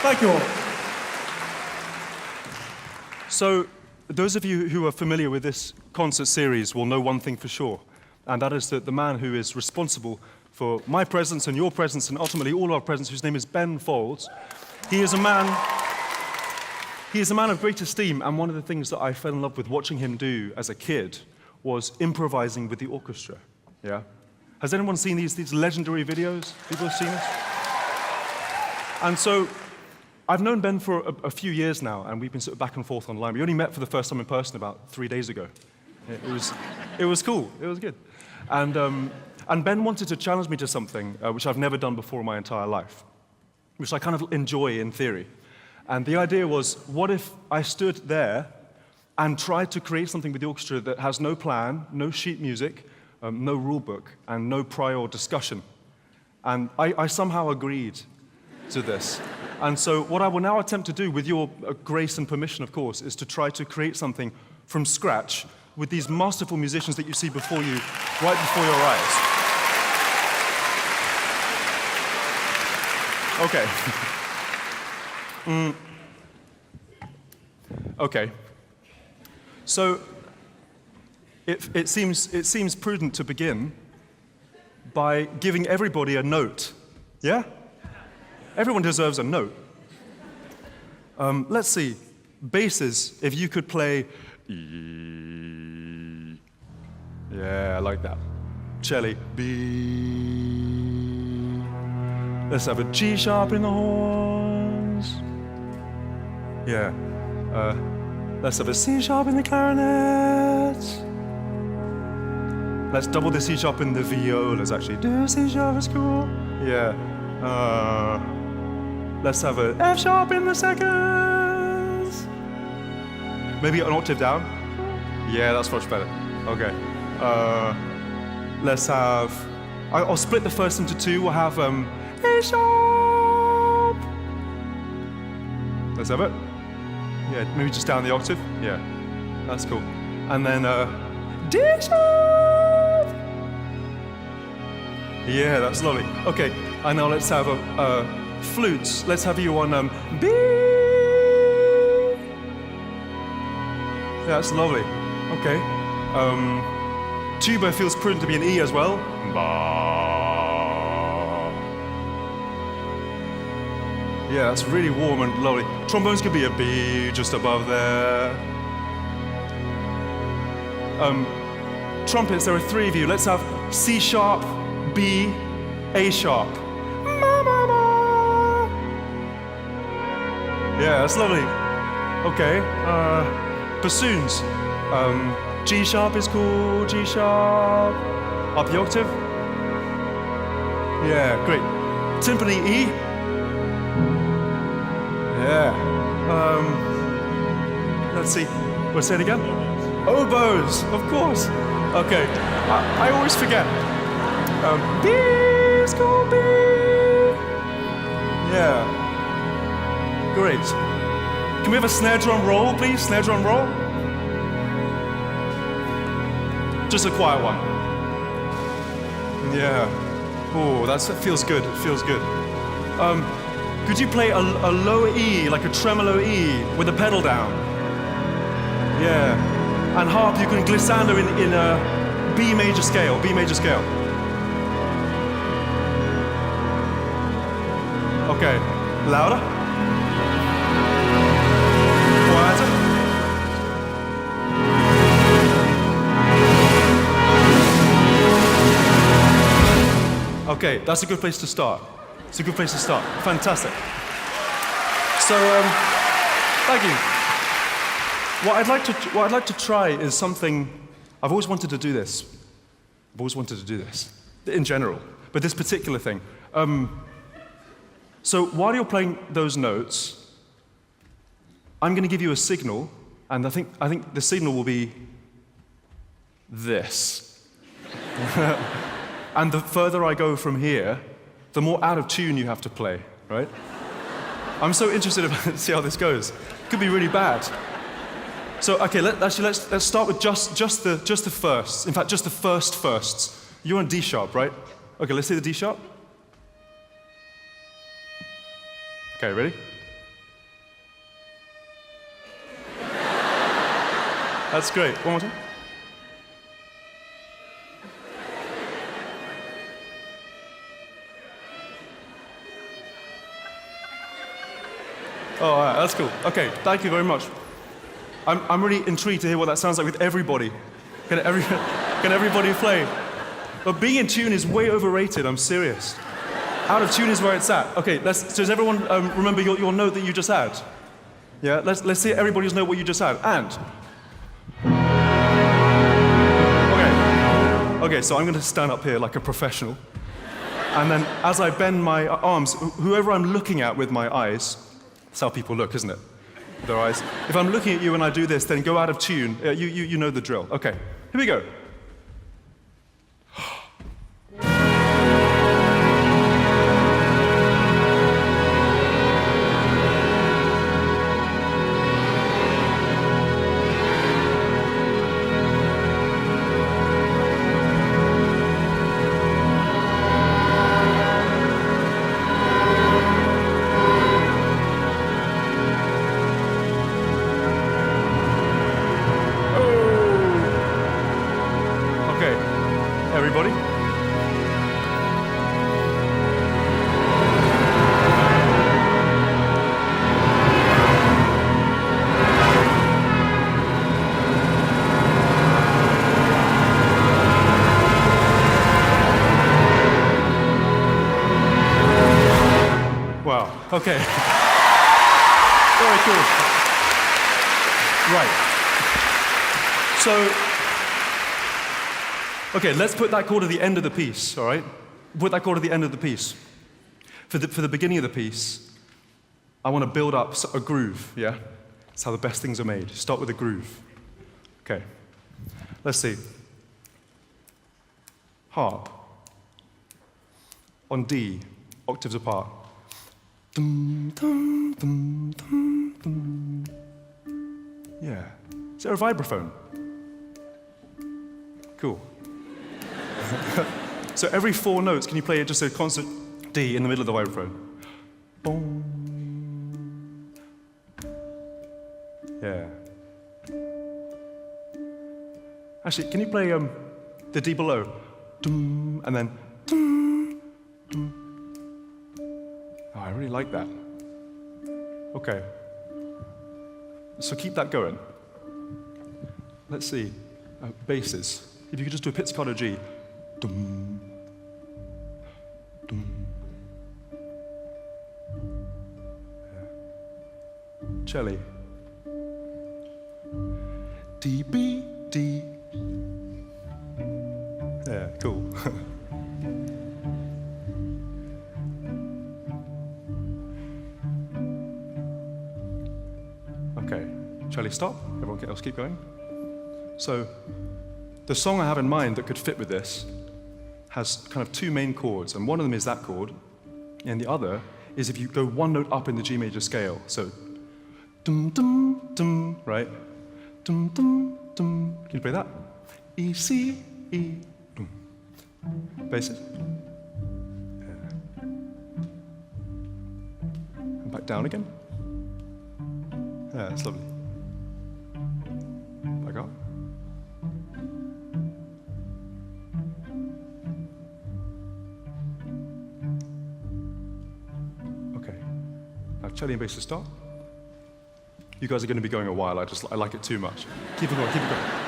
Thank you all. So, those of you who are familiar with this concert series will know one thing for sure, and that is that the man who is responsible for my presence and your presence and ultimately all our presence, whose name is Ben Folds, he is a man of great esteem, and one of the things that I fell in love with watching him do as a kid was improvising with the orchestra. Yeah? Has anyone seen these legendary videos? People have seen this? And so, I've known Ben for a few years now, and we've been sort of back and forth online. We only met for the first time in person about 3 days ago. It was cool. It was good. And Ben wanted to challenge me to something which I've never done before in my entire life, which I kind of enjoy in theory. And the idea was, what if I stood there and tried to create something with the orchestra that has no plan, no sheet music, no rule book, and no prior discussion? And I somehow agreed to this. And so what I will now attempt to do, with your grace and permission, of course, is to try to create something from scratch with these masterful musicians that you see before you, right before your eyes. Okay. Okay. So it seems prudent to begin by giving everybody a note. Yeah? Everyone deserves a note. Let's see. Basses, if you could play E. Yeah, I like that. Cello, B. Let's have a G sharp in the horns. Yeah. Let's have a C sharp in the clarinet. Let's double the C sharp in the violas, actually. Do C sharp is cool. Yeah. Let's have a F sharp in the seconds. Maybe an octave down. Yeah, that's much better. Okay. Let's have. I'll split the first into two. We'll have A sharp. Let's have it. Yeah, maybe just down the octave. Yeah, that's cool. And then D sharp. Yeah, that's lovely. Okay, and now let's have a flutes. Let's have you on B. Yeah, that's lovely. Okay. Tuba feels prudent to be an E as well. Ba. Yeah, that's really warm and lovely. Trombones could be a B just above there. Trumpets, there are three of you. Let's have C sharp, B, A sharp. Ma, ma, ma. Yeah, that's lovely. Okay. Bassoons. G sharp is cool, G sharp. Up the octave. Yeah, great. Timpani E. Yeah. Let's see. We'll say it again. Oboes, of course. Okay. I always forget. B is cool, B. Yeah. Great. Can we have a snare drum roll, please? Snare drum roll. Just a quiet one. Yeah. Oh, that feels good. It feels good. Could you play a low E, like a tremolo E, with the pedal down? Yeah. And harp, you can glissando in a B major scale. B major scale. Okay. Louder. Quieter. Okay, that's a good place to start. It's a good place to start. Fantastic. So, thank you. What I'd like to try is something. I've always wanted to do this. I've always wanted to do this, in general, but this particular thing. So while you're playing those notes, I'm going to give you a signal, and I think the signal will be this. And the further I go from here, the more out of tune you have to play, right? I'm so interested to see how this goes. It could be really bad. So okay, let's start with just the firsts. In fact, just the firsts. You're on D sharp, right? Okay, let's see the D sharp. Okay, ready? That's great. One more time. Oh, all right, that's cool. Okay, thank you very much. I'm really intrigued to hear what that sounds like with everybody. Can everybody play? But being in tune is way overrated, I'm serious. Out of tune is where it's at. Okay, does everyone remember your note that you just had? Yeah, let's see everybody's note what you just had. And. Okay, so I'm going to stand up here like a professional. And then as I bend my arms, whoever I'm looking at with my eyes, that's how people look, isn't it? With their eyes. If I'm looking at you and I do this, then go out of tune. You know the drill. Okay, here we go. Everybody? Wow, okay. Very cool. Right. So, okay, let's put that chord at the end of the piece, all right? Put that chord at the end of the piece. For the beginning of the piece, I want to build up a groove, yeah? That's how the best things are made. Start with a groove. Okay, let's see. Harp. On D, octaves apart. Dum, dum, dum, dum, dum. Yeah. Is there a vibraphone? Cool. So every 4 notes, can you play just a constant D in the middle of the vibraphone? Boom. Yeah. Actually, can you play the D below? Dum, and then dum, dum. Oh, I really like that. Okay. So keep that going. Let's see. Basses. If you could just do a pizzicato G. Dum, dum. Yeah. Cello. D, B, D. Yeah, cool. Okay, cello stop. Everyone else keep going. So, the song I have in mind that could fit with this has kind of 2 main chords, and one of them is that chord, and the other is if you go 1 note up in the G major scale. So, dum dum dum, right? Dum dum dum. Can you play that? E C E dum. Basses. Yeah. And back down again. Yeah, that's lovely. Back up. Cello and bass to start. You guys are going to be going a while. I like it too much. Keep it going, keep it going.